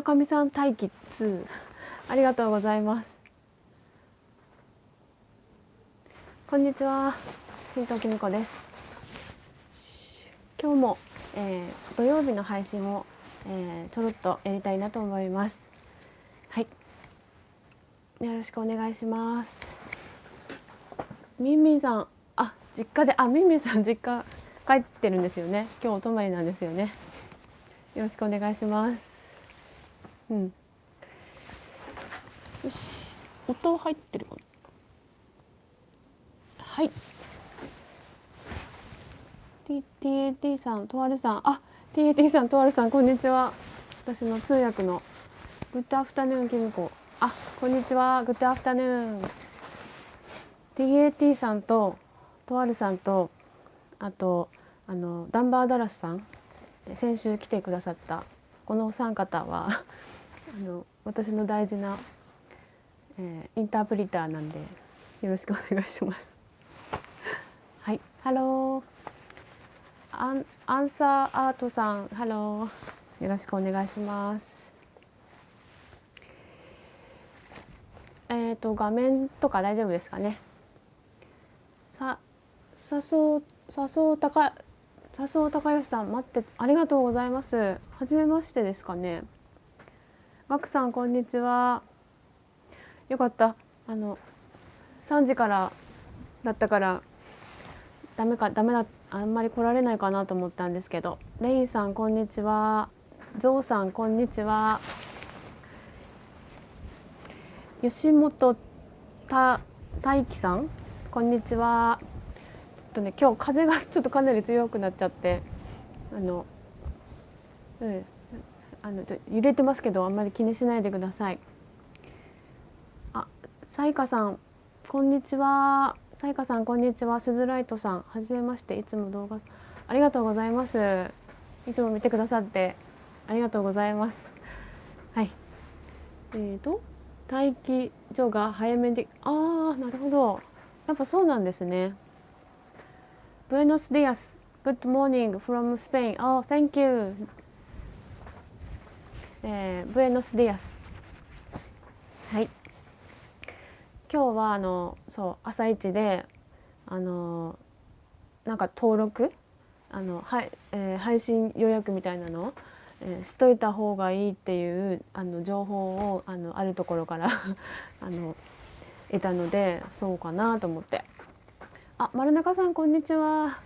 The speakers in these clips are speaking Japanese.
村上さん待機2ありがとうございます。こんにちは、新藤きみこです。今日も、土曜日の配信を、ちょろっとやりたいなと思います。はい、よろしくお願いします。みんみんさん、実家で、みんみんさん実家帰ってるんですよね。今日お泊まりなんですよね。よろしくお願いします。よし、音入ってるかな。はい。TAT さん、とわるさん、TAT さん、とわるさん、こんにちは。私の通訳のグッドアフタヌーンきみこ。こんにちは、グッドアフタヌーン。TAT さんととわるさんと、あとダンバーダラスさん、先週来てくださったこのお三方は私の大事な、インタープリターなんでよろしくお願いします。はい、ハロー。アンサーアートさん、ハロー。よろしくお願いします。画面とか大丈夫ですかね。笹生高義さん、待って、ありがとうございます。はじめましてですかね。マクさん、こんにちは。よかった。3時からだったからダメだ、あんまり来られないかなと思ったんですけど。レインさん、こんにちは。ゾウさん、こんにちは。吉本大樹さん、こんにちは。今日風がちょっとかなり強くなっちゃって揺れてますけど、あんまり気にしないでください。さいかさん、こんにちは。さいかさん、こんにちは。スズライトさん、はじめまして。いつも動画ありがとうございます。いつも見てくださってありがとうございます。はい。待機所が早めで、なるほど。やっぱそうなんですね。Buenos días. Good morning from Spain. Oh, thank you. Buenos días. はい。今日はそう朝一でなんか登録配信予約みたいなのを、しといた方がいいっていう情報をあるところから得たので、そうかなと思って。丸中さん、こんにちは。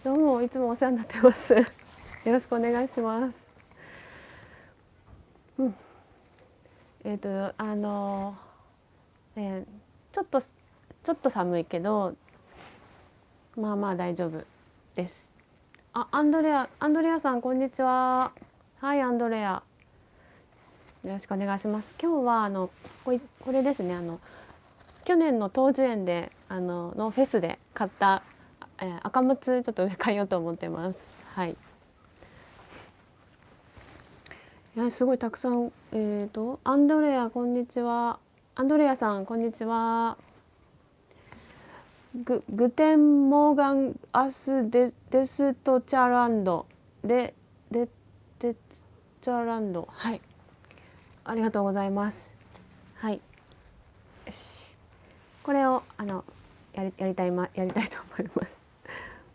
どうも、いつもお世話になってます。よろしくお願いします。ちょっと寒いけど、まあまあ大丈夫です。アンドレアさん、こんにちは。はい、アンドレア。よろしくお願いします。今日はこれですね。去年の東寿園でのフェスで買った、赤松ちょっと植え替えようと思ってます。はい。いや、すごいたくさん。アンドレア、こんにちは。アンドレアさん、こんにちは。グテンモーガンアスデストチャランドデチャランド、はい、ありがとうございます。はい、よし、これをやりたいと思います。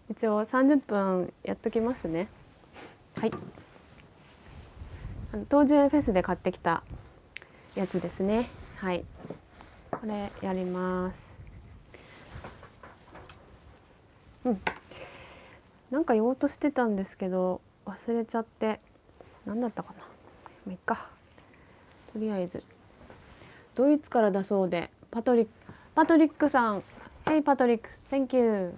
一応30分やっときますね。はい、東寿園フェスで買ってきたやつですね。はい、これやります。なんか言おうとしてたんですけど忘れちゃって、何だったかな。まあいっか。とりあえずドイツからだそうで、パトリックさん、ヘイパトリック、Thank you。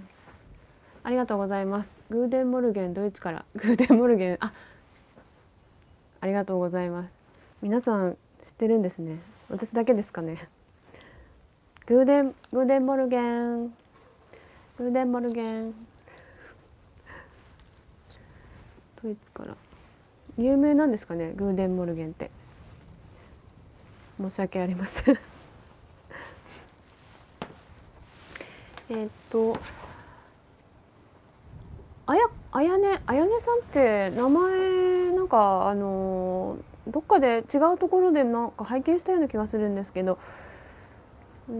ありがとうございます。グーデンモルゲン、ドイツから。グーデンモルゲン、ありがとうございます。皆さん知ってるんですね。私だけですかね。グーデンモルゲン、グーデンモルゲン、ドイツから。有名なんですかね、グーデンモルゲンって。申し訳ありません。あやねさんって名前なんかどっかで違うところでなんか拝見したような気がするんですけど、お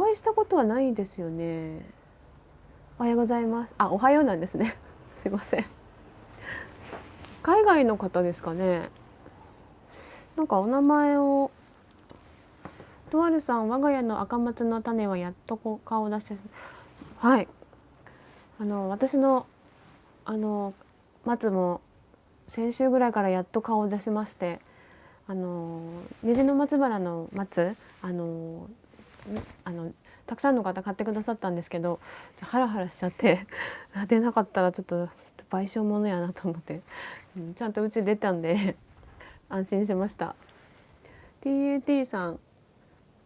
会いしたことはないですよね。おはようございます。あ、おはようなんですね。すいません。海外の方ですかね。なんかお名前を、とあるさん、我が家の赤松の種はやっと顔を出して、はい。私の松も先週ぐらいからやっと顔を出しまして、虹の松原の松、たくさんの方買ってくださったんですけど、ハラハラしちゃって出なかったらちょっと賠償ものやなと思って、ちゃんとうち出たんで安心しました。 TAT さん、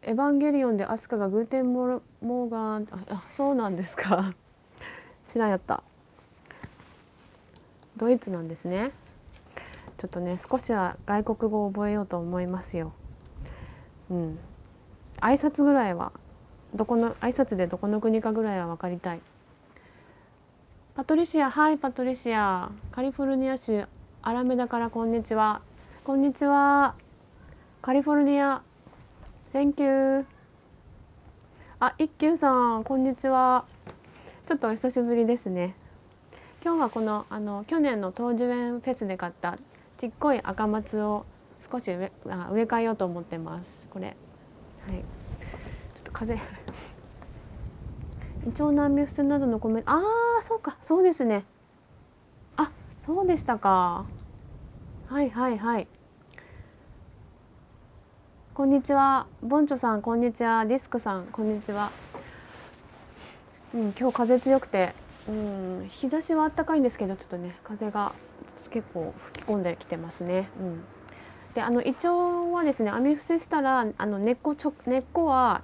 エヴァンゲリオンでアスカがグーテンモーガン、そうなんですか。知らんやった。ドイツなんですね。ちょっとね、少しは外国語を覚えようと思いますよ。挨拶ぐらいは、どこの挨拶でどこの国かぐらいは分かりたい。パトリシア、はい、パトリシア、カリフォルニア州アラメダからこんにちは。こんにちは。カリフォルニア、Thank you。一休さん、こんにちは。ちょっとお久しぶりですね。今日はこの去年の東樹園フェスで買ったちっこい赤松を少し植え替えようと思ってます。これ、はい、ちょっと風邪胃腸難病などのコメント、そうか、そうですね。そうでしたか。はいはいはい。こんにちは、ボンチョさん、こんにちは、ディスクさん、こんにちは。今日風強くて、日差しは暖かいんですけど、ちょっとね、風が結構吹き込んできてますね。で、イチョウはですね、網伏せしたら根っこが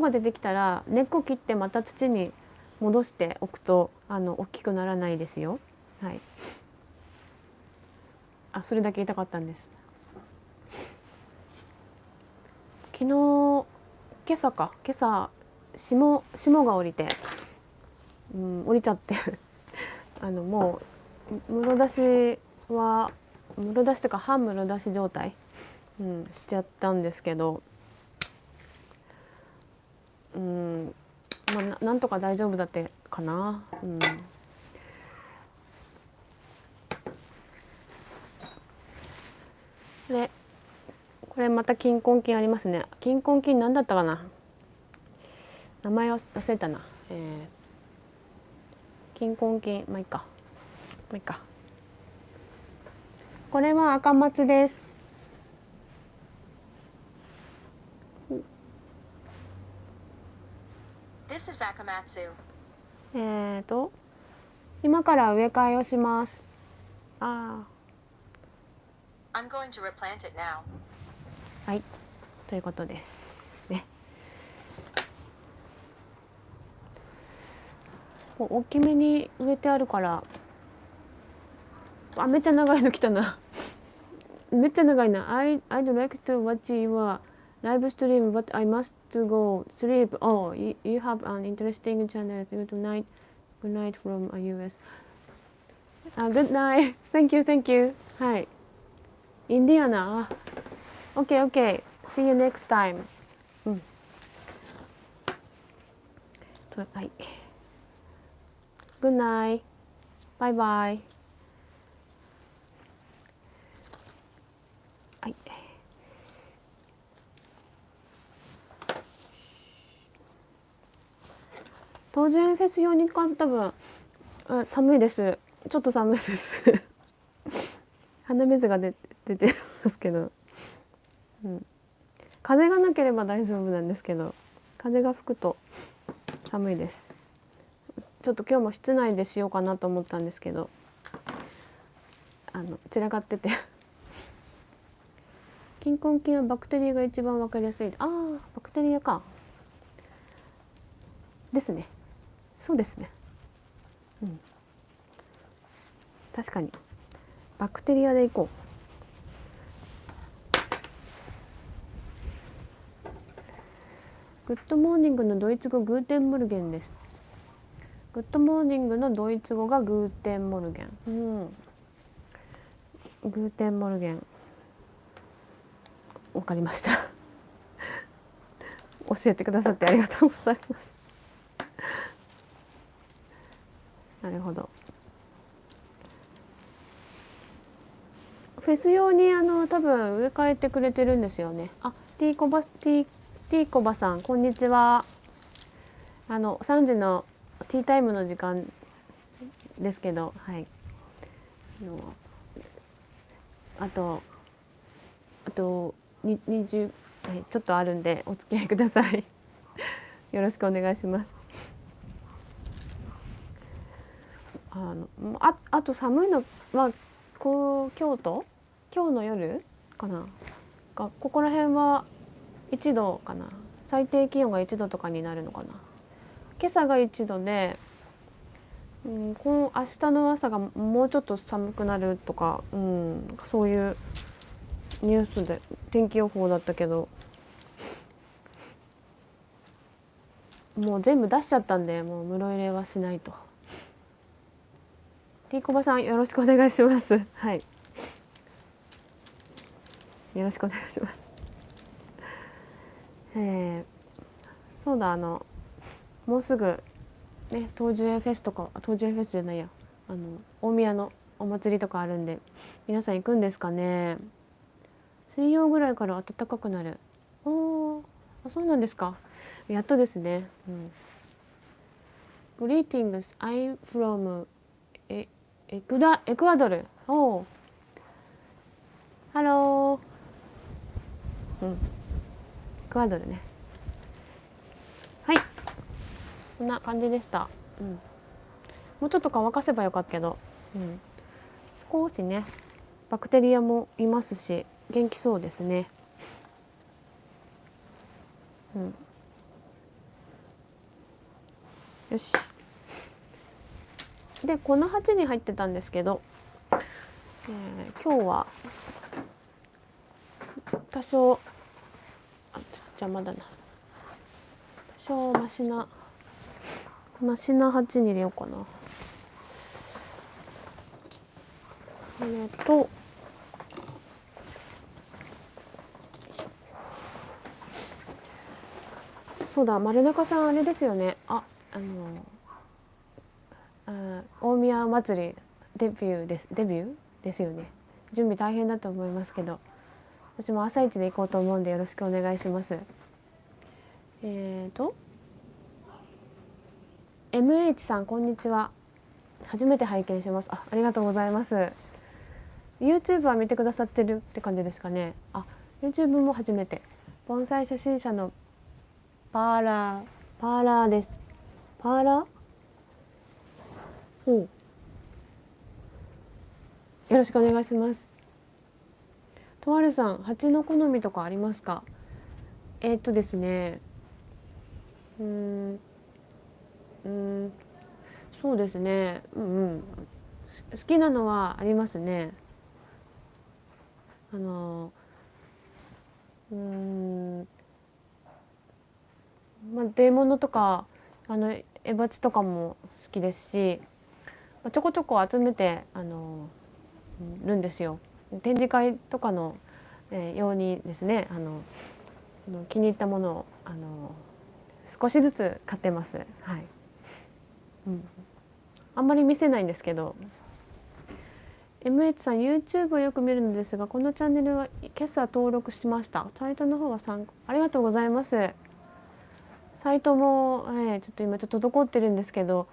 出てきたら根っこ切ってまた土に戻しておくと大きくならないですよ。はい。それだけ言いたかったんです。昨日、今朝霜が降りて、降りちゃってもう室出しとか半室出し状態、しちゃったんですけど、なんとか大丈夫だってかな。これまた金婚金ありますね。金婚金なんだったかな。名前忘れたな。金婚金、まあいいか。これは赤松です。This is Akamatsu. 今から植え替えをします。I'm going to replant it now. はい、ということですね。こう大きめに植えてあるから、めっちゃ長いの来たな。めっちゃ長いな。I'd like to watch your live stream, but I must go sleep. Oh, you have an interesting channel. Good night. Good night from US. Good night. Thank you. はい。インディアナ。Okay. See you next time. はい。Good night. Bye bye. はい。東樹園フェス用に買った分、寒いです。ちょっと寒いです。鼻水が出てますけど、風がなければ大丈夫なんですけど、風が吹くと寒いです。ちょっと今日も室内でしようかなと思ったんですけど、散らかってて金根菌はバクテリアが一番わかりやすい。バクテリアかですね。そうですね。確かにバクテリアでいこう。グッドモーニングのドイツ語グーテンモルゲンです。グッドモーニングのドイツ語がグーテンモルゲン。グーテンモルゲン。わかりました。教えてくださってありがとうございます。なるほど。フェス用に多分植え替えてくれてるんですよね。あ、ティーコバさんこんにちは。3時のティータイムの時間ですけど、はい。あと20、はい、ちょっとあるんでお付き合いください。よろしくお願いします。あと寒いのは京今日の夜かなここら辺は1度かな。最低気温が1度とかになるのかな。今朝が1度で、明日の朝がもうちょっと寒くなるとか、そういうニュースで天気予報だったけど、もう全部出しちゃったんで、もう室入れはしないと。ティーコバさんよろしくお願いします。はい。よろしくお願いします。そうだもうすぐね東樹園フェスとか東樹園フェスじゃないや大宮のお祭りとかあるんで皆さん行くんですかね。水曜ぐらいから暖かくなる。そうなんですか。やっとですね。Greetings, I'm from エクアドル。ハロー。エクアドルね。はい。こんな感じでした。もうちょっと乾かせばよかったけど、少しねバクテリアもいますし元気そうですね。よし。でこの鉢に入ってたんですけど、今日は多少邪魔だな。多少マシな鉢に入れようかな。これとそうだ丸中さんあれですよね。大宮祭りデビューですよね。準備大変だと思いますけど、私も朝一で行こうと思うんでよろしくお願いします。MH さんこんにちは。初めて拝見します。ありがとうございます。YouTube は見てくださってるって感じですかね。YouTube も初めて。盆栽初心者のパーラーです。パーラー？よろしくお願いします。とあるさん、鉢の好みとかありますか？ですね。そうですね。好きなのはありますね。デーモノとかエバチとかも好きですし、ちょこちょこ集めてるんですよ。展示会とかの、ようにですね気に入ったものを少しずつ買ってます。はい。あんまり見せないんですけど。MH さん YouTube をよく見るのですがこのチャンネルは今朝登録しました。サイトの方はありがとうございます。サイトも、ちょっと今滞ってるんですけど、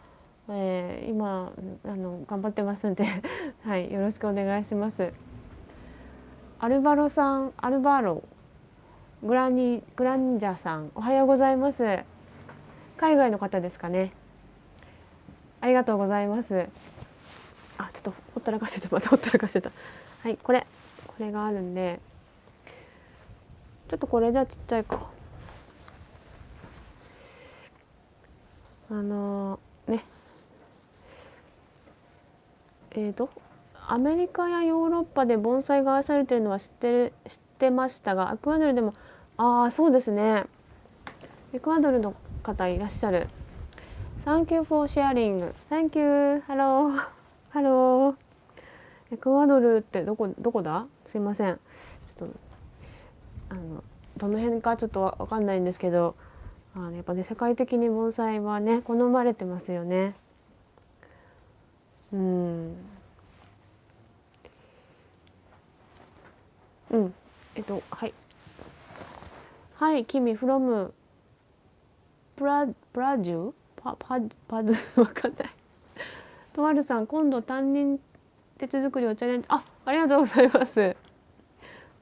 今頑張ってますんではい、よろしくお願いします。アルバログランジャーさんおはようございます。海外の方ですかね。ありがとうございます。ちょっとほったらかしてた。はい、これがあるんでちょっとこれじゃちっちゃいか。アメリカやヨーロッパで盆栽が愛されているのは知ってましたが、エクアドルでもそうですね。エクアドルの方いらっしゃる。Thank you for sharing. Thank you. Hello. よエクアドルってどこだ？すいません。ちょっとどの辺かちょっとわかんないんですけど、やっぱね世界的に盆栽はね好まれてますよね。はいはい、君 from ブラジルパズわかんない。とあるさん、今度担任鉄作りをチャレンジ。ありがとうございます。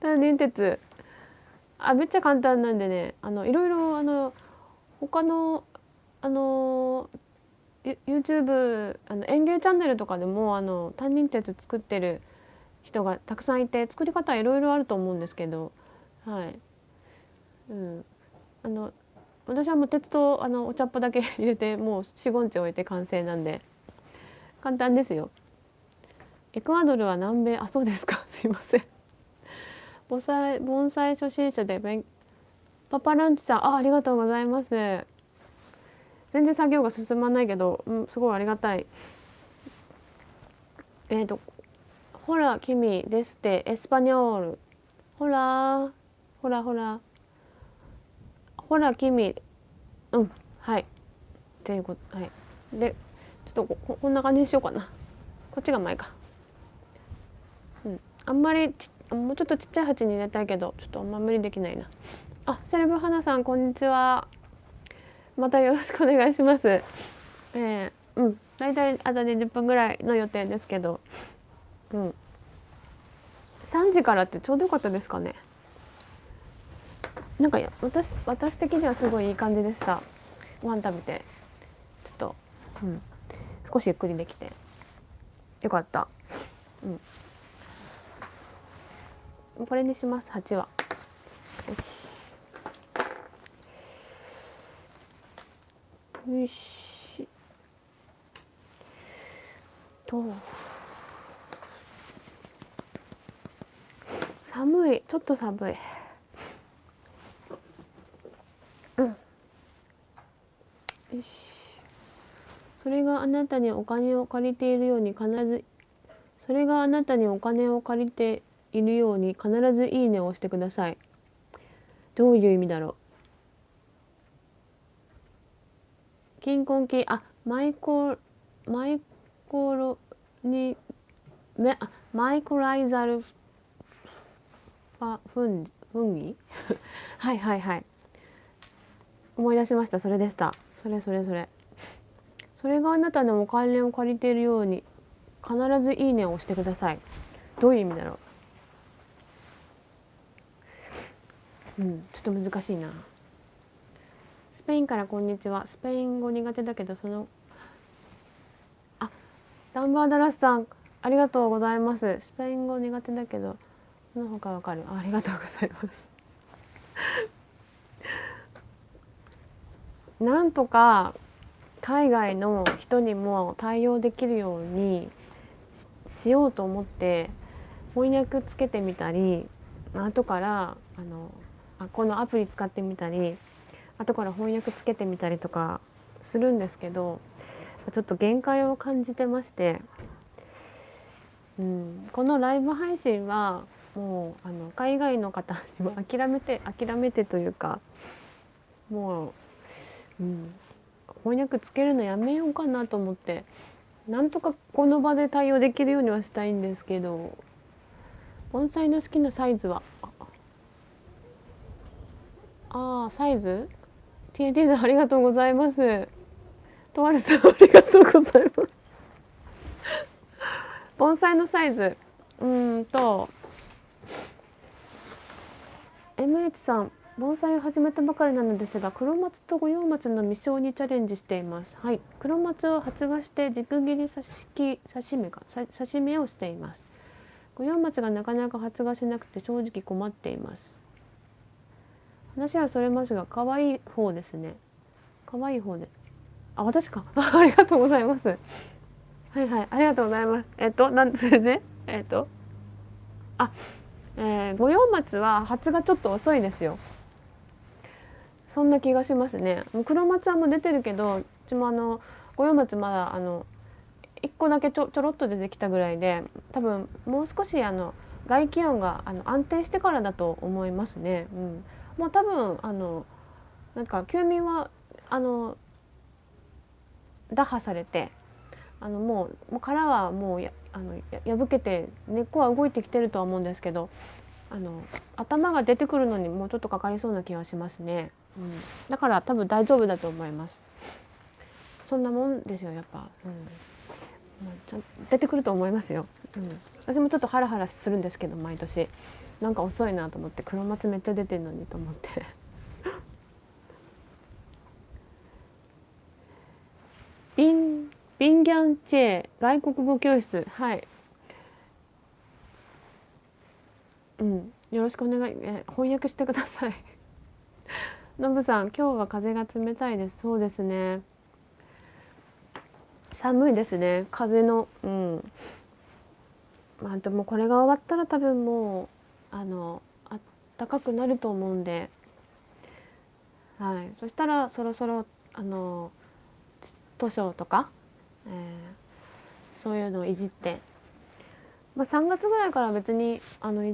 担任鉄めっちゃ簡単なんでね、いろいろ他のYouTube 園芸チャンネルとかでも担任鉄作ってる人がたくさんいて、作り方いろいろあると思うんですけど、はい、私はもう鉄とお茶っ葉だけ入れてもう45日置いて完成なんで簡単ですよ。エクアドルは南米、そうですか。すいません。盆栽初心者でパパランチさん、ありがとうございます。全然作業が進まないけど、すごいありがたい。ほら君ですってエスパニョール。ほら君、はいっていうこと、はい。でちょっとこんな感じにしようかな。こっちが前か。あんまりもうちょっとちっちゃい鉢に入れたいけど、ちょっとあんま無理できないな。セレブ花さんこんにちは。またよろしくお願いします。だいたいあと20分ぐらいの予定ですけど、3時からってちょうどよかったですかね。なんか私的にはすごいいい感じでした。ご飯食べてちょっと、少しゆっくりできてよかった。これにします。8は。よし。よし。寒い。ちょっと寒い。よし。それがあなたにお金を借りているように必ずいいねを押してください。どういう意味だろう。金婚期マイコライザルフンギはいはいはい、思い出しました。それでした。それがあなたのお金を借りているように必ずいいねを押してください。どういう意味だろう。ちょっと難しいな。スペインからこんにちは。スペイン語苦手だけどダンバーダラスさんありがとうございます。スペイン語苦手だけどその他わかる。ありがとうございます。なんとか海外の人にも対応できるようにしようと思って翻訳つけてみたり、後からこのアプリ使ってみたり、後から翻訳つけてみたりとかするんですけど、ちょっと限界を感じてまして、このライブ配信はもう海外の方にも諦めてというか、もう、翻訳つけるのやめようかなと思って、なんとかこの場で対応できるようにはしたいんですけど、盆栽の好きなサイズはサイズ TNT さんありがとうございます。とあるさんありがとうございます。盆栽のサイズMH さん、盆栽を始めたばかりなのですが、黒松と五葉松の未生にチャレンジしています。はい、黒松を発芽して軸切り刺し目をしています。五葉松がなかなか発芽しなくて正直困っています。話はそれますが、可愛い方ですね。可愛い方で。私か。ありがとうございます。はいはい、ありがとうございます。それで五葉松は発芽ちょっと遅いですよ。そんな気がしますね。もう黒松はもう出てるけど、うちも五葉松まだ1個だけちょろっと出てきたぐらいで、多分もう少し外気温が安定してからだと思いますね。もう多分なんか休眠は打破されてもう殻はもう破けて根っこは動いてきてるとは思うんですけど、頭が出てくるのにもうちょっとかかりそうな気がしますね。だから多分大丈夫だと思います。そんなもんですよやっぱ。出てくると思いますよ。私もちょっとハラハラするんですけど、毎年なんか遅いなと思って、黒松めっちゃ出てるのにと思ってビンギャンチェ外国語教室、はい、よろしくお願い、翻訳してくださいのぶさん、今日は風が冷たいです。そうですね、寒いですね、風の。まあでもこれが終わったら多分もうあったかくなると思うんで、はい、そしたらそろそろ図書とか、そういうのをいじって、3月ぐらいから別にい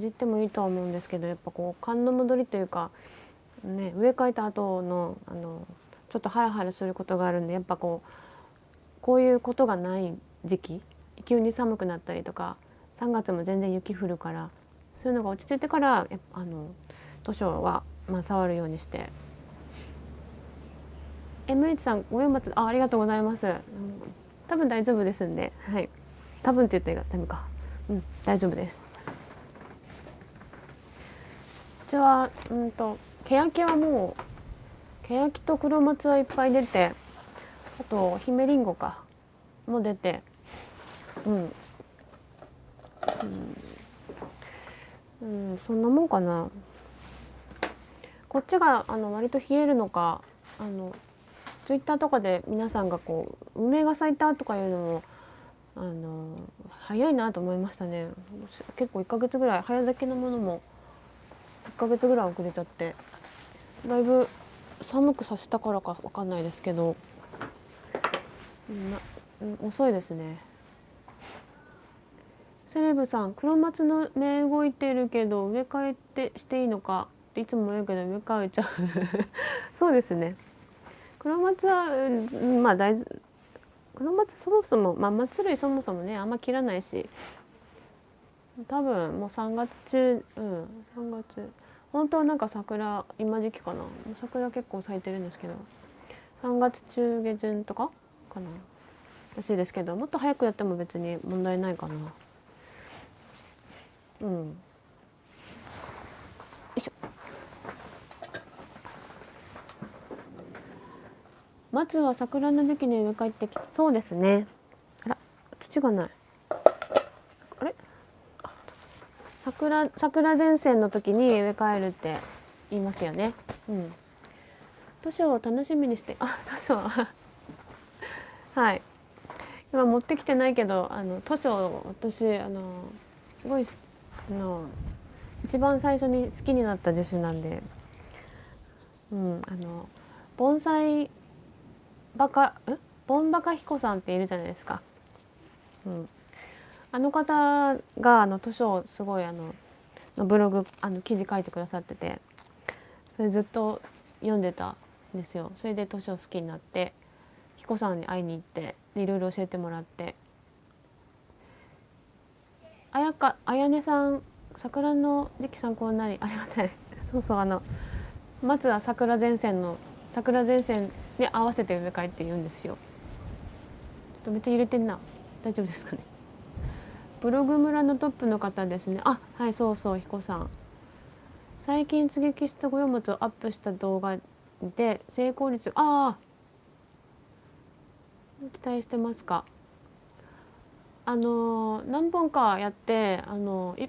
じってもいいとは思うんですけど、やっぱこう寒の戻りというかね、植え替えた後のちょっとハラハラすることがあるんで、やっぱこういうことがない時期、急に寒くなったりとか、3月も全然雪降るから、そういうのが落ち着いてから図書は触るようにして。MH さん、ご用末、ありがとうございます。多分大丈夫ですんで、はい。多分って言ってダメか。大丈夫です。うちはケヤキはもうケヤキと黒松はいっぱい出て、あと姫リンゴかも出て、そんなもんかな。こっちが割と冷えるのか、ツイッターとかで皆さんがこう梅が咲いたとかいうのも早いなと思いましたね。結構1ヶ月ぐらい、早咲きのものも1ヶ月ぐらい遅れちゃって、だいぶ寒くさせたからかわかんないですけど、遅いですね。セレブさん、黒松の芽動いてるけど植え替えってしていいのかっていつも言うけど植え替えちゃうそうですね、黒松は黒松そもそも松類そもそもねあんま切らないし、多分もう3月中、3月本当はなんか桜今時期かな、桜結構咲いてるんですけど、3月中下旬とかかならしいですけど、もっと早くやっても別に問題ないかな。よいしょ。松は桜の時期に植え替えてそうですね。あら、土がない。あれ、桜前線の時に植え替えるって言いますよね。図書を楽しみにして、図書はい、今持ってきてないけど図書私すごい一番最初に好きになった助手なんで、盆栽バカボンバカ彦さんっているじゃないですか。あの方が図書をすごいブログ記事書いてくださってて、それずっと読んでたんですよ。それで図書好きになって彦さんに会いに行っていろいろ教えてもらって、あやねさん、桜の時期参考になりありがたいそうそう松は桜前線に合わせて植え替えって言うんですよ。ちょっとめっちゃ揺れてんな、大丈夫ですかね。ブログ村のトップの方ですね。はい、そうそう、彦さん。最近接ぎ木した五葉松をアップした動画で成功率期待してますか。何本かやって1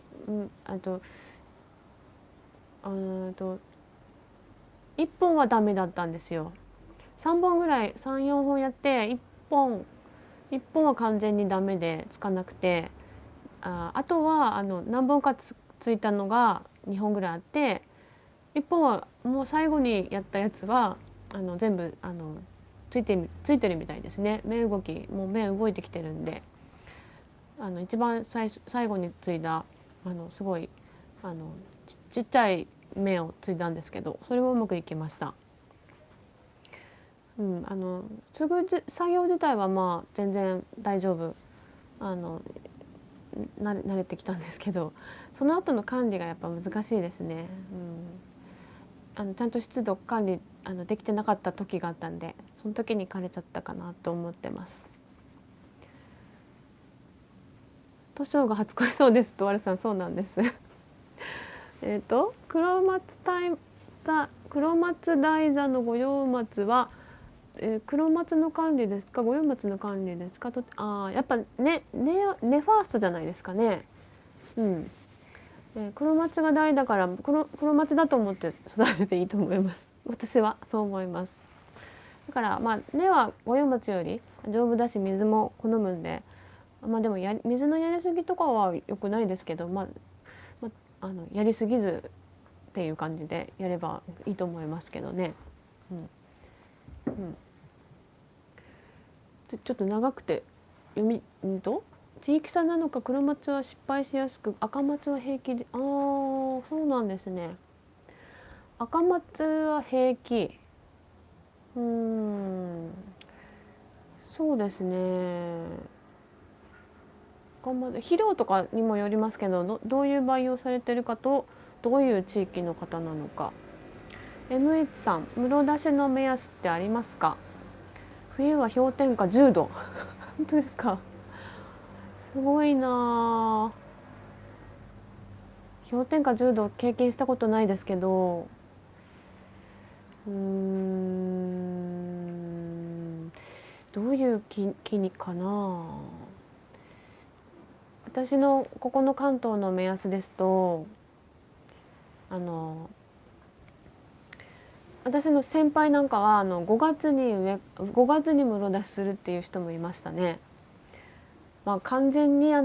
本はダメだったんですよ。3本ぐらい34本やって1本は完全にダメでつかなくて、あとは何本かついたのが2本ぐらいあって、1本はもう最後にやったやつは全部ついてるみたいですね。目動きもう目動いてきてるんで、一番最後についだすごいちっちゃい目をついだんですけど、それもうまくいきました。作業自体はまあ全然大丈夫、慣れてきたんですけど、その後の管理がやっぱ難しいですね。ちゃんと湿度管理できてなかった時があったんで、その時に枯れちゃったかなと思ってます。図書が初恋そうですと、ワルさん、そうなんです。黒松大座の御用松は、黒松の管理ですか、御用松の管理ですかと、やっぱねファーストじゃないですかね。黒松が大だから黒松だと思って育てていいと思います。私はそう思います。だからまあ根は御用松より丈夫だし、水も好むんで、でも水のやりすぎとかは良くないですけど、やりすぎずっていう感じでやればいいと思いますけどね。ちょっと長くて地域差なのか、黒松は失敗しやすく赤松は平気で、そうなんですね。赤松は平気。そうですね。肥料とかにもよりますけど、どういう培養されてるかと、どういう地域の方なのか。MH さん、室出しの目安ってありますか？冬は氷点下10度。本当ですか？すごいな。氷点下10度経験したことないですけど、どういう木にかな。私のここの関東の目安ですと、私の先輩なんかは5月に室出しするっていう人もいましたね。完全に冷え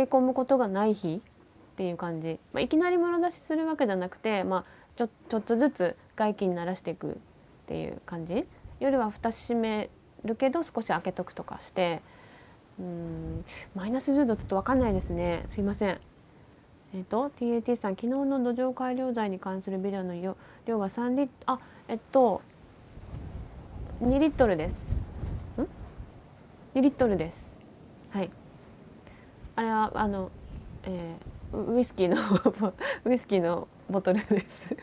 込むことがない日っていう感じ、いきなり室出しするわけじゃなくて、ちょっとずつ外気に慣らしていくっていう感じ。夜は蓋閉めるけど少し開けとくとかして、マイナス10度ちょっと分かんないですね。すいません。TAT さん、昨日の土壌改良剤に関するビデオの量は3リットル、2リットルです。2リットルです。はい。あれはウイスキーのウイスキーのボトルです。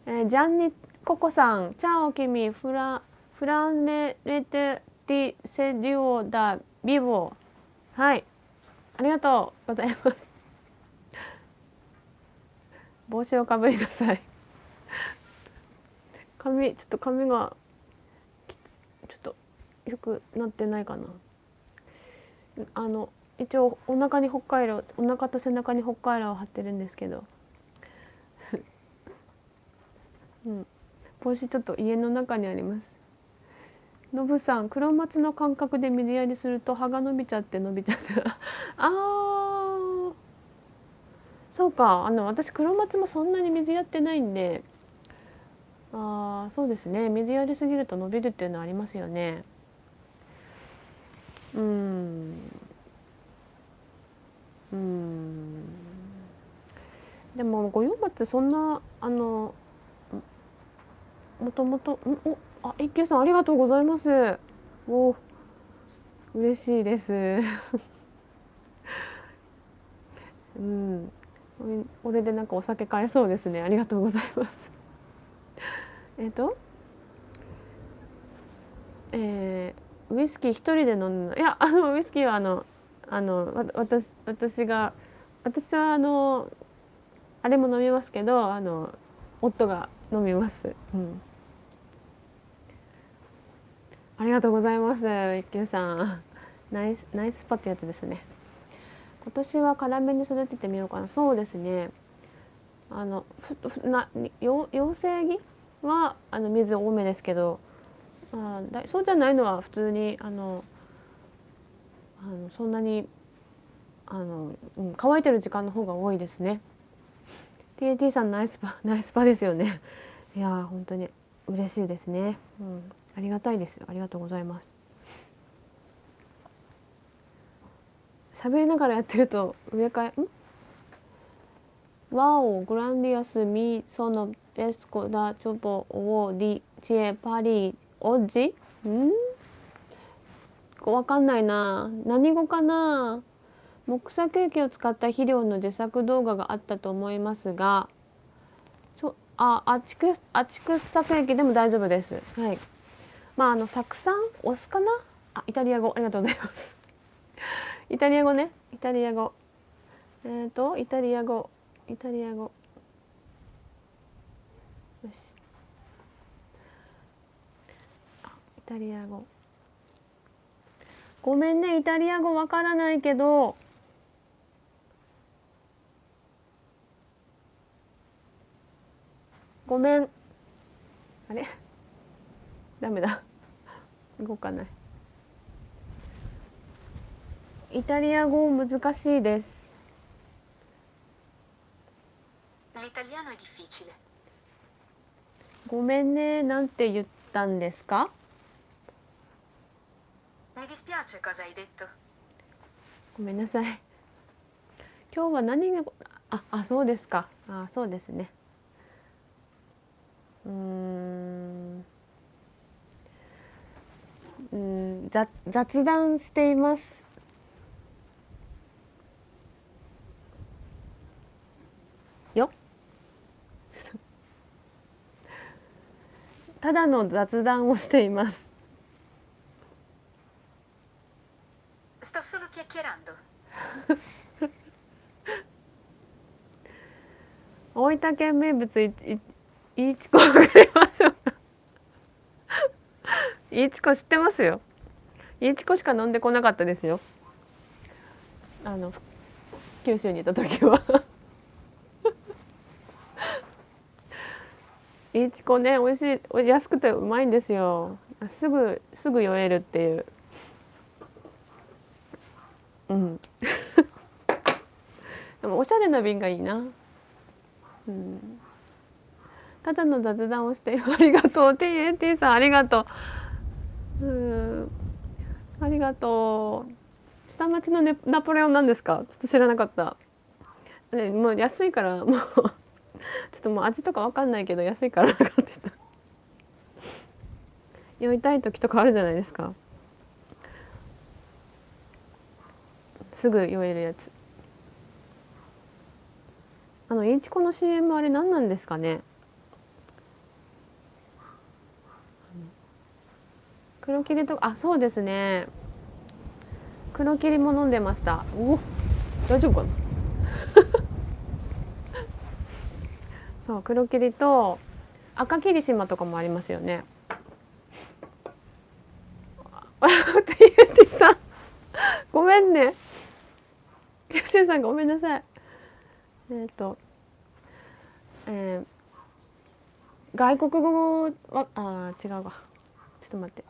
ジャンニココさん、チャオ君、フランレレテティセデュオダビボ。はい、ありがとうございます。帽子をかぶりなさい。ちょっと髪がちょっとよくなってないかな。一応お腹と背中にホッカイロを貼ってるんですけど、帽子ちょっと家の中にあります。のぶさん、黒松の感覚で水やりすると葉が伸びちゃってそうか。私黒松もそんなに水やってないんで、そうですね、水やりすぎると伸びるっていうのはありますよね。でも五葉松そんなもともと一休さんありがとうございます。嬉しいです。これでなんかお酒買えそうですね。ありがとうございます。ウイスキー一人で飲んだ、いやウイスキーは私はあれも飲みますけど、夫が飲みます。ありがとうございます。一休さん、ナイスパってやつですね。今年は辛めに育ててみようかな。そうですね。養成木は水多めですけど、そうじゃないのは普通にそんなに乾いてる時間の方が多いですね。TAT さんナイスパですよね。いや本当に嬉しいですね。ありがたいです。ありがとうございます。喋りながらやってると上からWow, grandios mi sono esco da chopo o di chie pari oggi? わかんないな。何語かな。木作液を使った肥料の自作動画があったと思いますが、アチク作液でも大丈夫です。はい。まあ酢酸お酢かな。イタリア語ありがとうございます。イタリア語ね。イタリア語。イタリア語。イタリア語。よし。イタリア語。ごめんね、イタリア語わからないけど。ごめん。あれ。ダメだ。動かない。イタリア語難しいです。L'italiano è difficile. ごめんね、なんて言ったんですか？ Mi dispiace cosa hai detto. ごめんなさい。今日は何がそうですか。そうですね。雑談しています。よ。ただの雑談をしています。Sto solo chiacchierando. 大分県名物いちこくれましょうか。いちこ知ってますよ。いちこしか飲んでこなかったですよ。九州にいた時は。いちこね、美味しい、安くてうまいんですよ。すぐ酔えるっていう。でもおしゃれな瓶がいいな。ただの雑談をしてありがとう。TNT さんありがとう。ありがとう。下町のナポレオンなんですか？ちょっと知らなかった。もう安いからもうちょっともう味とかわかんないけど安いから買ってた。酔いたい時とかあるじゃないですか。すぐ酔えるやつ。イチコの CM あれ何なんですかね。黒霧とかそうですね。黒霧も飲んでました。大丈夫かな。そう黒霧と赤霧島とかもありますよね。TNT さんごめんね。TNT さんごめんなさい。外国語は違うわ。ちょっと待って。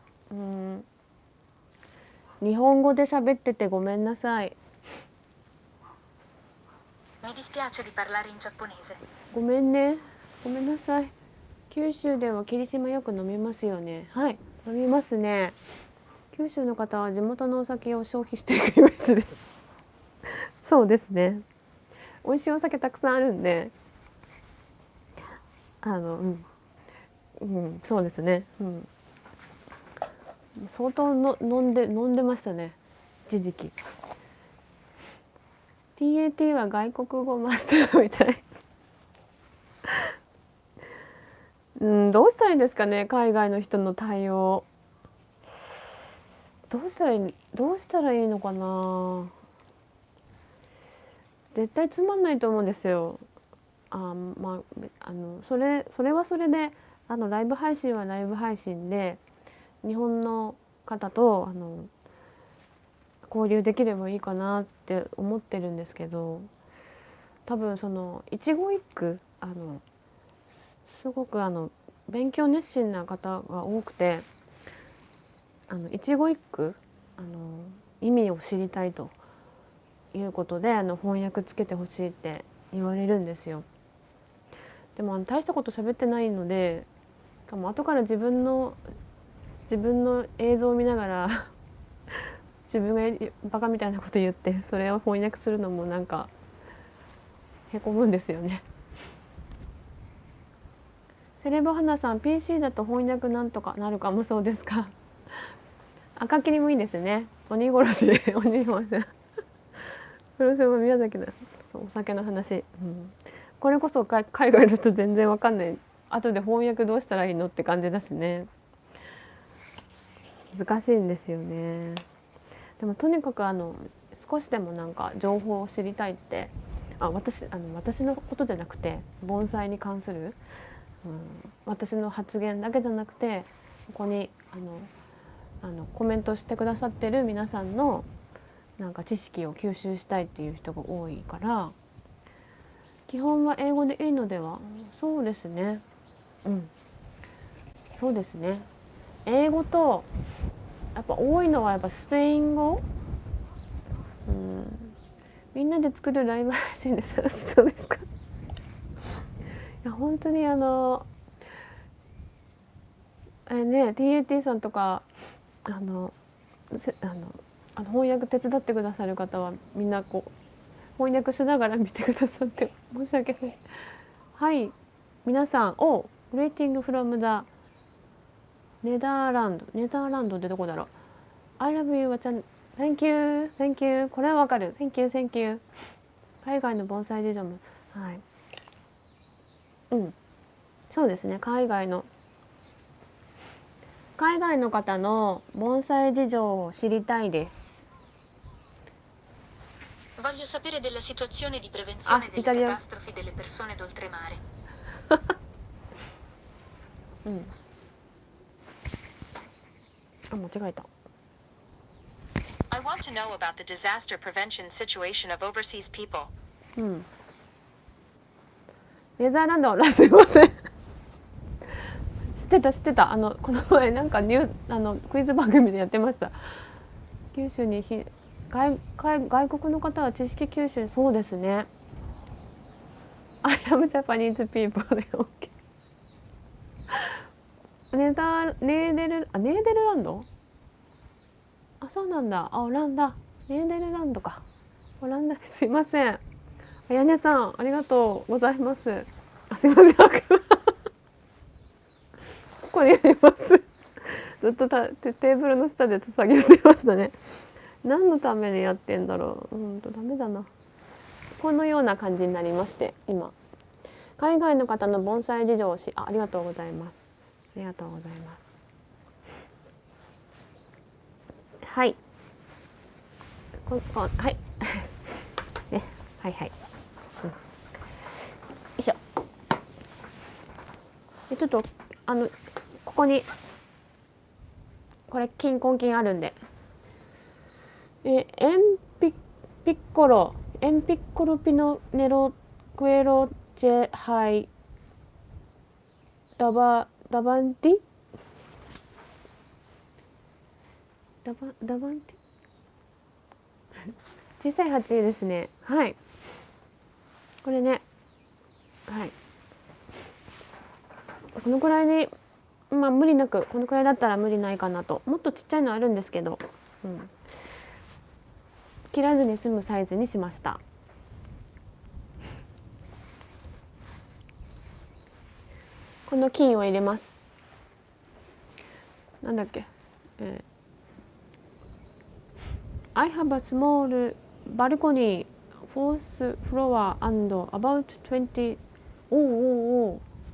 日本語で喋っててごめんなさい。Mi dispiace di parlare in giapponese. ごめんね。ごめんなさい。九州では霧島よく飲みますよね。はい、飲みますね。九州の方は地元のお酒を消費していくイメージです。そうですね。美味しいお酒たくさんあるんで、そうですね。相当の飲んでましたね。一時期。TAT は外国語マスターみたい。どうしたらいいんですかね、海外の人の対応。どうしたらいいのかな。絶対つまんないと思うんですよ。それはそれでライブ配信はライブ配信で日本の方と交流できればいいかなって思ってるんですけど、多分その一語一句すごく勉強熱心な方が多くて、一語一句意味を知りたいということで翻訳つけてほしいって言われるんですよ。でも大したこと喋ってないのでかも後から自分の映像を見ながら自分がバカみたいなこと言ってそれを翻訳するのもなんかへこむんですよね。セレブ花さん PC だと翻訳なんとかなるかも。そうですか。赤切りもいいですね。鬼殺し鬼殺しそれも宮崎だ。そうお酒の話、これこそ海外の人全然わかんない。後で翻訳どうしたらいいのって感じだしね。難しいんですよね。でもとにかく少しでもなんか情報を知りたいって私のことじゃなくて盆栽に関する、私の発言だけじゃなくてここにコメントしてくださってる皆さんのなんか知識を吸収したいっていう人が多いから基本は英語でいいのでは。そうですね、そうですね。英語とやっぱ多いのはやっぱスペイン語、みんなで作るライブ配信で楽しそうですかいや本当にTAT さんとか翻訳手伝ってくださる方はみんなこう翻訳しながら見てくださって申し訳ない。はい皆さんGreeting from the ネダーランドってどこだろう。 I love you はちゃん Thank you Thank you これはわかる Thank you Thank you 海外の盆栽事情もそうですね。海外の方の盆栽事情を知りたいです。Voglio sapere della situazione di prevenzione delle catastrofi delle persone d'oltremare. 間違えた。I want to know about the disaster prevention situation of overseas people. ネザーランドすいません知ってたこの前なんかクイズ番組でやってました。九州に外国の方は知識吸収。そうですね。I am Japanese people で OK。ネーデルランド？そうなんだ。オランダ。ネーデルランドか。オランダですいません。やねさんありがとうございます。すいません。ここにあります。ずっとテーブルの下で作業してましたね。何のためにやってんだろう。ダメだな。このような感じになりまして今海外の方の盆栽事情をありがとうございます。ありがとうございます。はいはいねはいはい、よいしょ。ちょっとここにこれ金婚金あるんでエンピッコロピノネロクエロチェハイダバンティダバンティ小さい鉢ですね。はいこれねこのくらいに無理なくこのくらいだったら無理ないかなと。もっとちっちゃいのあるんですけど、切らずに済むサイズにしました。この金を入れます。なんだっけ、I have a small balcony, fourth floor and about 20.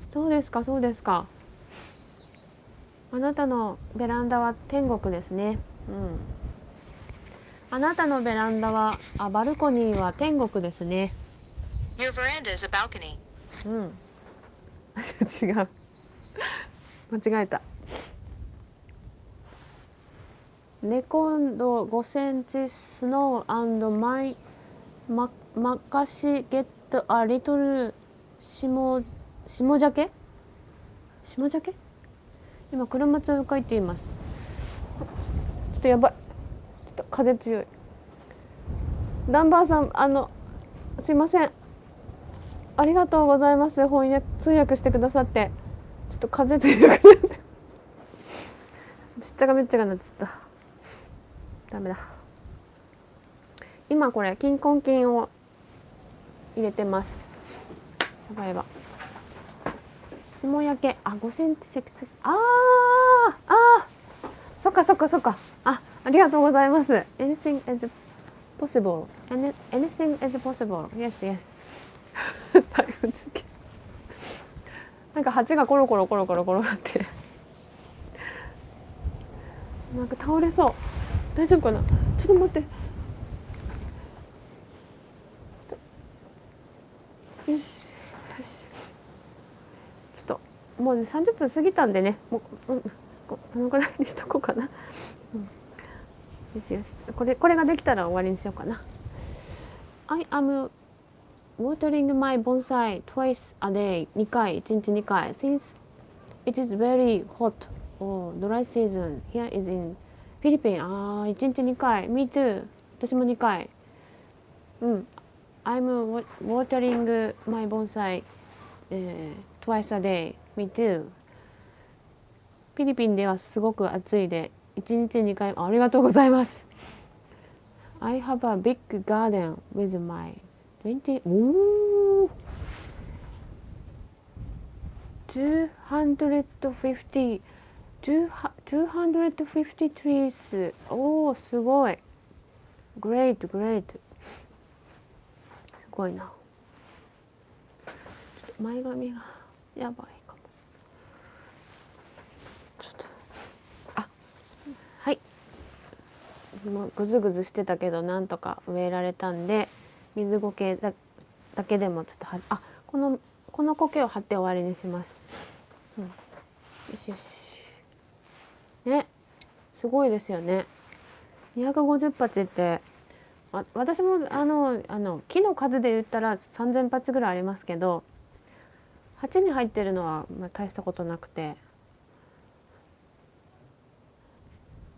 そうですかそうですか。あなたのベランダは天国ですね。あなたのベランダはバルコニーは天国ですね。 Your veranda is a balcony. 違う間違えた。レコンド5センチスノー&マイマカシゲットアリトル下鮭今車通書いています。ちょっとやばい、ちょっと風強い。ダンバーさんすいませんありがとうございます。通訳してくださってちょっと風強くなってしっちゃがめっちゃがなっちゃった。ダメだ。今これ金婚金を入れてます。やばいやば。霜焼け、あ、5センチ積雪、そっかそっかそっか。ありがとうございます。Anything is possible. Anything is possible. Yes, yes. 台風中継。なんか蜂がコロコロコロコロ転がって。なんか倒れそう。大丈夫かな。ちょっと待って。よしよし。ちょっともうね30分過ぎたんでね。もう、このくらいにしとこうかな。よしよし。これができたら終わりにしようかな。I am watering my bonsai twice a day. 2回、1日2回。Since it is very hot or dry season here is in Philippines. 1日2回。Me too. 私も2回。I'm watering my bonsai、twice a day. Me too. フィリピンではすごく暑いで、1日2回。ありがとうございます。I have a big garden with my 20 250 trees。 おーすごい。 Great great。 すごいな。前髪がやばいかも。ちょっとはい、もうぐずぐずしてたけどなんとか植えられたんで、水苔だけでもちょっとこの苔を貼って終わりにします。よしよし。ね、すごいですよね。250鉢って私も木の数で言ったら3000鉢ぐらいありますけど、鉢に入ってるのは大したことなくて。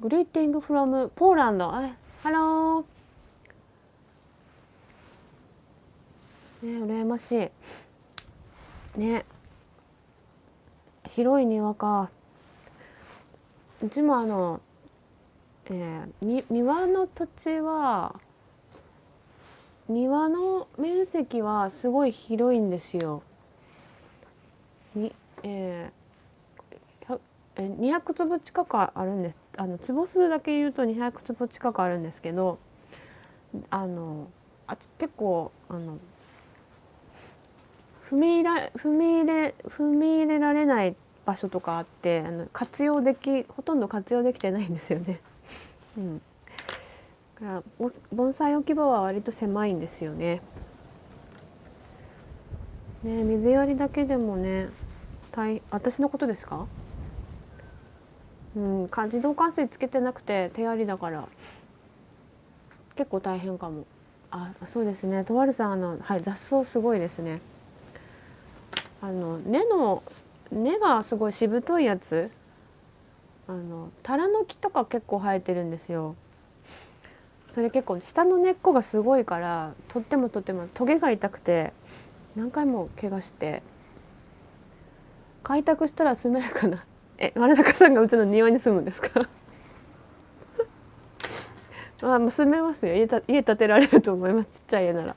グリーティングフロムポーランド。ハロー。ね、羨ましい。ね。広い庭か。うちも庭の土地は庭の面積はすごい広いんですよ。200坪近くあるんです。坪数だけ言うと200坪近くあるんですけど、結構踏み入れられない場所とかあって、ほとんど活用できてないんですよね。だから盆栽置き場は割と狭いんですよね。ね、水やりだけでもね、私のことですか？自動換水つけてなくて手やりだから結構大変かも。そうですね。とわるさん雑草すごいですね。根がすごいしぶといやつ、タラノキとか結構生えてるんですよ。それ結構下の根っこがすごいからとってもトゲが痛くて何回も怪我して、開拓したら住めるかな。丸中さんがうちの庭に住むんですか？もう住めますよ。家建てられると思います。ちっちゃい家なら。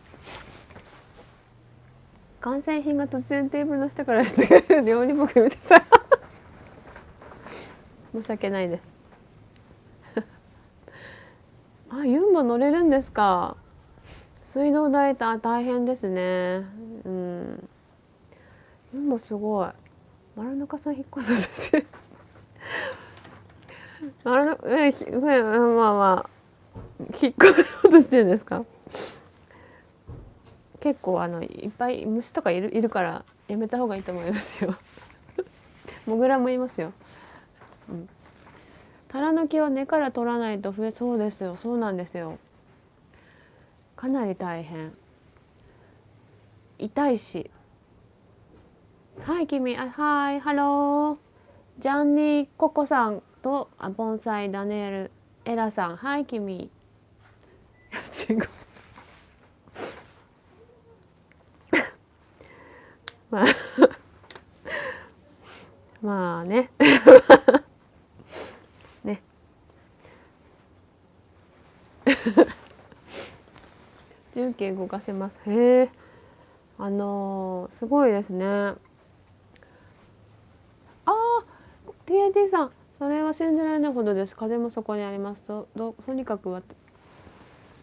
完成品が突然テーブルの下からして料理僕見てさ申し訳ないです。ユンボ乗れるんですか？水道代大変ですね。ユンボすごい。丸中さん引っ越すんですよ。まあ引っ越そうとしてるんですか？結構いっぱい虫とかいるからやめた方がいいと思いますよ。モグラもいますよ。タラノキは根から取らないとそうですよ。そうなんですよ。かなり大変。痛いし。はい君、はいハロー。ジャンニーココさんと盆栽ダネールエラさん、はい君。違う。まあまあねね重機動かせます。へえ、すごいですね。ああ、TAT さん、それは信じられないほどです。風もそこにありますとにかく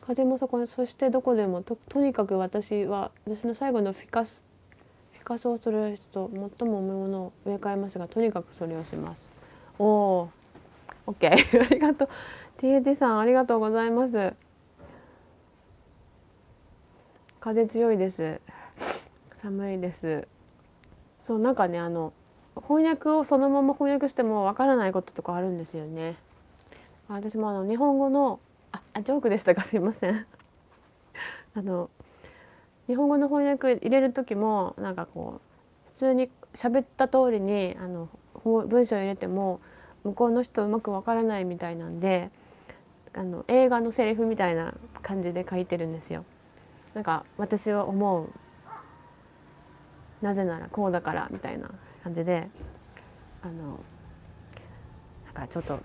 風もそこに、そしてどこでもとにかく私の最後のフィカソをそれと最も重いものを植え替えますが、とにかくそれをします。おお、オッケーありがとう。 TAT さんありがとうございます。風強いです。寒いです。そうなんかね、翻訳をそのまま翻訳してもわからないこととかあるんですよね。私も日本語のジョークでしたか、すいませんあの日本語の翻訳入れる時もなんかこう普通に喋った通りに文章を入れても向こうの人うまくわからないみたいなんで、映画のセリフみたいな感じで書いてるんですよ。なんか私は思う、なぜならこうだからみたいな感じで、なんかちょっと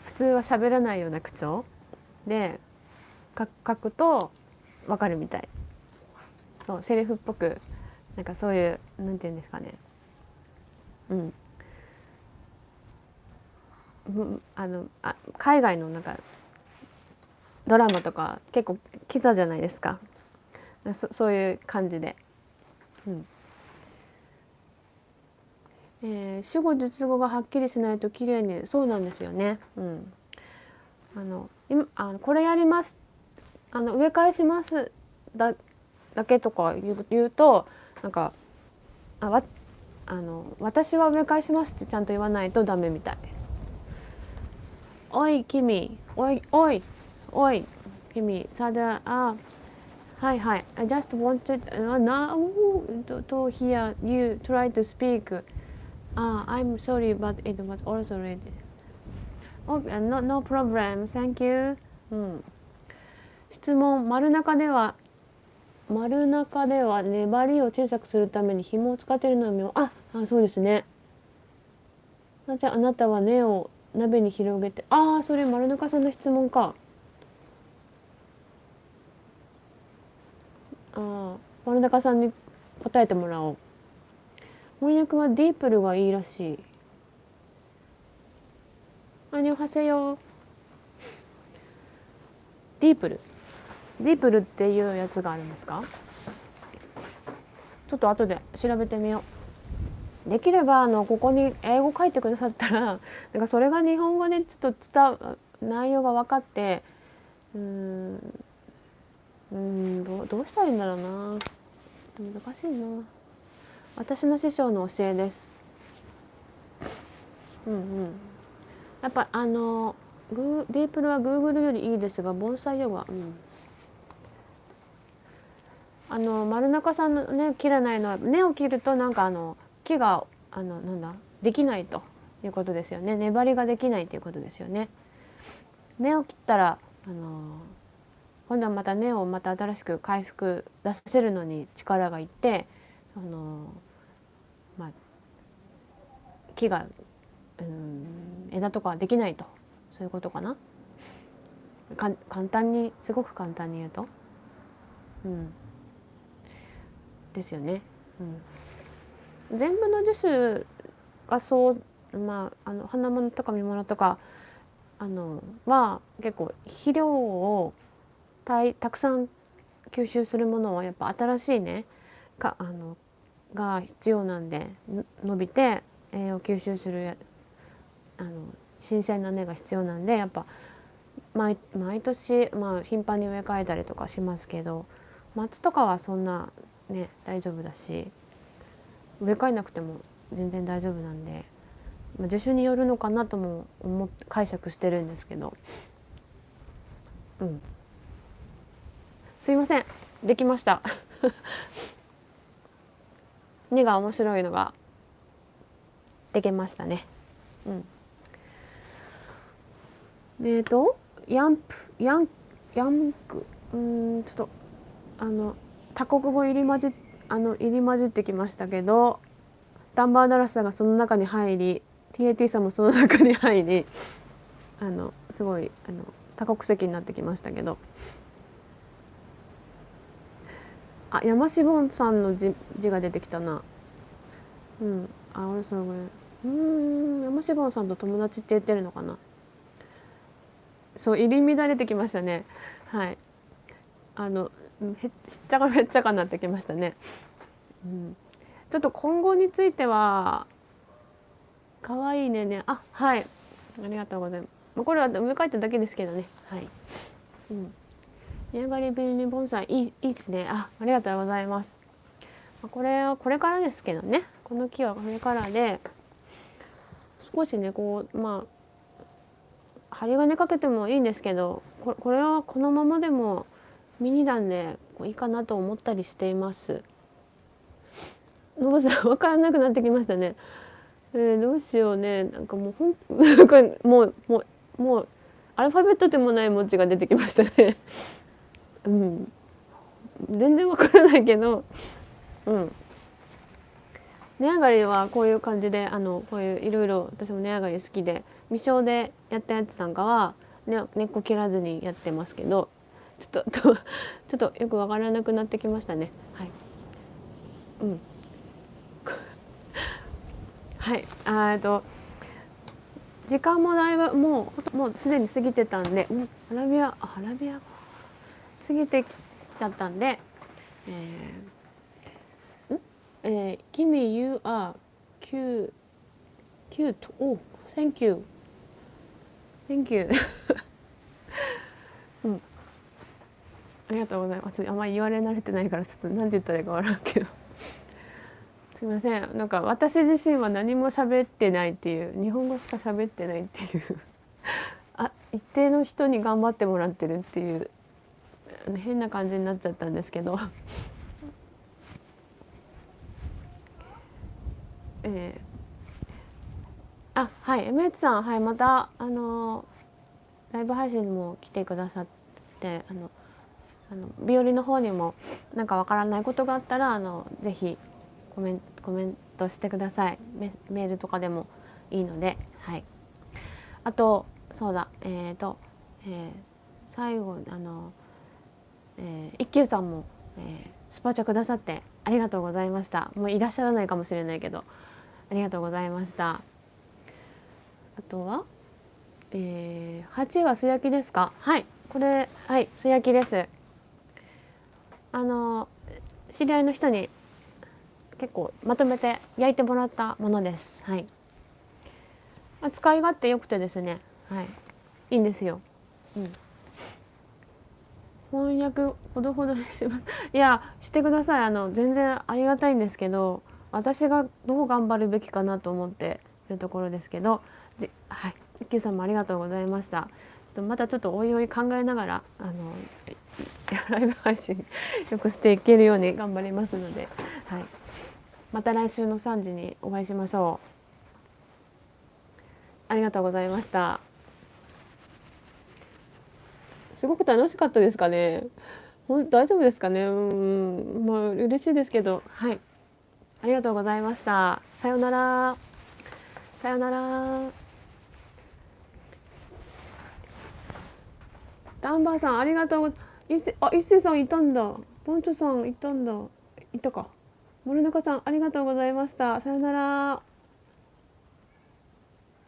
普通は喋らないような口調で書くとわかるみたい。そうセリフっぽく、なんかそういうなんていうんですかね、うん海外のなんかドラマとか結構キザじゃないですか。そういう感じで、うん主語述語がはっきりしないと綺麗に、そうなんですよね。これやります、植え替えしますだけとか言うとなんか私は植え替えしますってちゃんと言わないとダメみたい。おい君、おい君、はいはい。I just wanted now to hear you try to speak. I'm sorry, but it was also read. Okay, no problem. Thank you. うん。質問、丸中では粘りを小さくするために紐を使っているのを見よう。そうですね。じゃああなたは根を鍋に広げて、それ丸中さんの質問か。丸中さんに答えてもらおう。翻訳はディープルがいいらしい。アニョハセヨ。ディープルっていうやつがあるんですか？ちょっと後で調べてみよう。できればここに英語書いてくださったらなんかそれが日本語でちょっと内容が分かって、どうしたらいいんだろうな。難しいな。私の師匠の教えです。やっぱディープルは Google よりいいですが盆栽ヨガ、丸中さんの根を切らないのは、根を切るとなんか木ができないということですよね。粘りができないということですよね。根を切ったら今度はまた根をまた新しく回復出させるのに力がいって木が枝とかできないと、そういうことかな。すごく簡単に言うと、ですよね。全部の樹種がそう、花物とか実物とかは結構肥料をたくさん吸収するものはやっぱ新しいねが必要なんで、伸びて栄養を吸収する新鮮な根が必要なんで、やっぱ毎年、頻繁に植え替えたりとかしますけど、松とかはそんなね大丈夫だし、植え替えなくても全然大丈夫なんで、樹種によるのかなとも解釈してるんですけど、すいません、できました根が面白いのができましたね。ヤンクちょっと多国語入り混じってきましたけど、ダンバーダラスさんがその中に入り TAT さんもその中に入りすごい多国籍になってきましたけど、あ、山志ボンさんの字が出てきたな。うん、俺それ山志ボンさんと友達って言ってるのかな。そう、入り乱れてきましたね。はい、しっちゃかめっちゃかになってきましたね。うん、ちょっと今後については可愛いね、はい、ありがとうございます。これは植え替えただけですけどね。はい。うん。値上がりビニ盆栽いいですね。ありがとうございます。これはこれからですけどね。この木はこれからで少しねこう針金かけてもいいんですけど、これはこのままでもミニ段でいいかなと思ったりしています。のぼさん分からなくなってきましたね。どうしようね。なんかもうなんかもうアルファベットでもない文字が出てきましたね。うん、全然わからないけど、うん。値上がりはこういう感じでこういういろいろ私も値上がり好きで未生でやったやつなんかは、ね、根っこ切らずにやってますけど、ちょっとよくわからなくなってきましたね。はい。うん。はい。時間もだいぶもうすでに過ぎてたんで、アラビア過ぎてきちゃったんで、君 you are cute oh thank you うん、ありがとうございます。あんまり言われ慣れてないからちょっと何て言ったらいいかわからんけどすいません。なんか私自身は何も喋ってないっていう、日本語しか喋ってないっていう一定の人に頑張ってもらってるっていう変な感じになっちゃったんですけどはい、MH さん、はい、またライブ配信も来てくださってビオリの方にもなんかわからないことがあったらぜひコメントしてください。メールとかでもいいので、はい。あとそうだ最後一休さんも、スパチャくださってありがとうございました。もういらっしゃらないかもしれないけどありがとうございました。あとは、8は素焼きですか。はい、これはい素焼きです。知り合いの人に結構まとめて焼いてもらったものです。はい。使い勝手良くてですね、はい、いいんですよ。うん。翻訳ほどほどにします。いやしてください。全然ありがたいんですけど、私がどう頑張るべきかなと思っているところですけど、はい、一休さんもありがとうございました。またちょっとおいおい考えながらライブ配信よくしていけるように頑張りますので、はい、また来週の3時にお会いしましょう。ありがとうございました。すごく楽しかったですかね。大丈夫ですかね。まあ嬉しいですけど、はい。ありがとうございました。さようなら。さようなら。ダンバーさんありがとう。一星さんいたんだ。ポンチョさんいたんだ。いたか。森中さんありがとうございました。さようなら。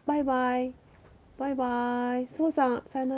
バイバイ。バイバイ。そうさんさようなら。